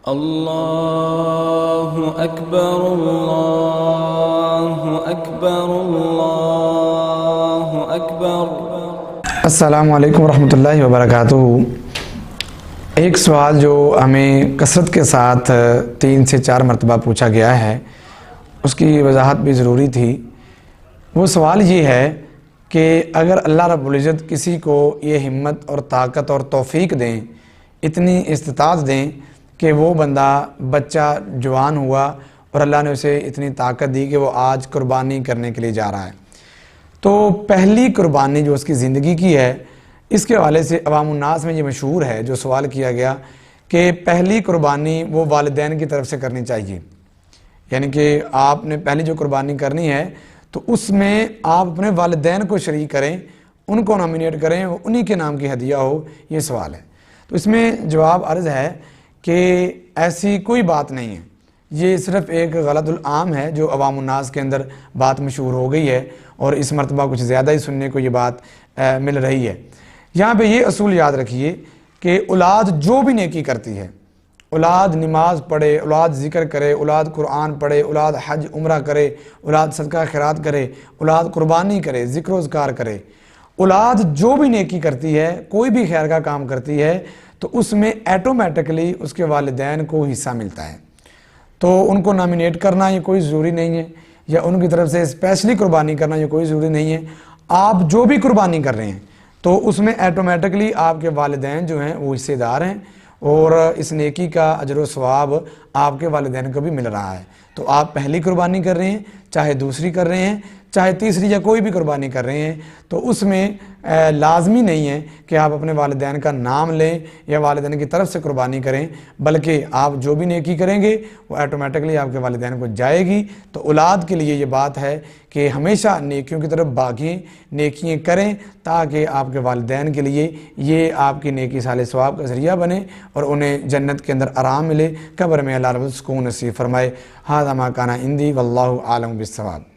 اللہ اکبر اللہ اکبر اللہ اکبر۔ السلام علیکم ورحمۃ اللہ وبرکاتہ۔ ایک سوال جو ہمیں کثرت کے ساتھ 3 سے 4 مرتبہ پوچھا گیا ہے، اس کی وضاحت بھی ضروری تھی۔ وہ سوال یہ ہے کہ اگر اللہ رب العزت کسی کو یہ ہمت اور طاقت اور توفیق دیں، اتنی استطاعت دیں کہ وہ بندہ بچہ جوان ہوا اور اللہ نے اسے اتنی طاقت دی کہ وہ آج قربانی کرنے کے لیے جا رہا ہے، تو پہلی قربانی جو اس کی زندگی کی ہے، اس کے حوالے سے عوام الناس میں یہ مشہور ہے جو سوال کیا گیا کہ پہلی قربانی وہ والدین کی طرف سے کرنی چاہیے، یعنی کہ آپ نے پہلی جو قربانی کرنی ہے تو اس میں آپ اپنے والدین کو شریک کریں، ان کو نامینیٹ کریں، وہ انہی کے نام کی ہدیہ ہو۔ یہ سوال ہے، تو اس میں جواب عرض ہے کہ ایسی کوئی بات نہیں ہے، یہ صرف ایک غلط العام ہے جو عوام الناس کے اندر بات مشہور ہو گئی ہے، اور اس مرتبہ کچھ زیادہ ہی سننے کو یہ بات مل رہی ہے۔ یہاں پہ یہ اصول یاد رکھیے کہ اولاد جو بھی نیکی کرتی ہے، اولاد نماز پڑھے، اولاد ذکر کرے، اولاد قرآن پڑھے، اولاد حج عمرہ کرے، اولاد صدقہ خیرات کرے، اولاد قربانی کرے، ذکر و اذکار کرے، اولاد جو بھی نیکی کرتی ہے، کوئی بھی خیر کا کام کرتی ہے، تو اس میں ایٹومیٹکلی اس کے والدین کو حصہ ملتا ہے۔ تو ان کو نامینیٹ کرنا یہ کوئی ضروری نہیں ہے، یا ان کی طرف سے اسپیشلی قربانی کرنا یہ کوئی ضروری نہیں ہے۔ آپ جو بھی قربانی کر رہے ہیں تو اس میں ایٹومیٹکلی آپ کے والدین جو ہیں وہ حصے دار ہیں، اور اس نیکی کا اجر و ثواب آپ کے والدین کو بھی مل رہا ہے۔ تو آپ پہلی قربانی کر رہے ہیں، چاہے دوسری کر رہے ہیں، چاہے تیسری یا کوئی بھی قربانی کر رہے ہیں، تو اس میں لازمی نہیں ہے کہ آپ اپنے والدین کا نام لیں یا والدین کی طرف سے قربانی کریں، بلکہ آپ جو بھی نیکی کریں گے وہ ایٹومیٹکلی آپ کے والدین کو جائے گی۔ تو اولاد کے لیے یہ بات ہے کہ ہمیشہ نیکیوں کی طرف بھاگیں، نیکیاں کریں، تاکہ آپ کے والدین کے لیے یہ آپ کی نیکی صالح ثواب کا ذریعہ بنے اور انہیں جنت کے اندر آرام ملے، قبر میں اللہ رب سکون نصیب فرمائے۔ ھذا ما کان عندی واللہ اعلم بالصواب۔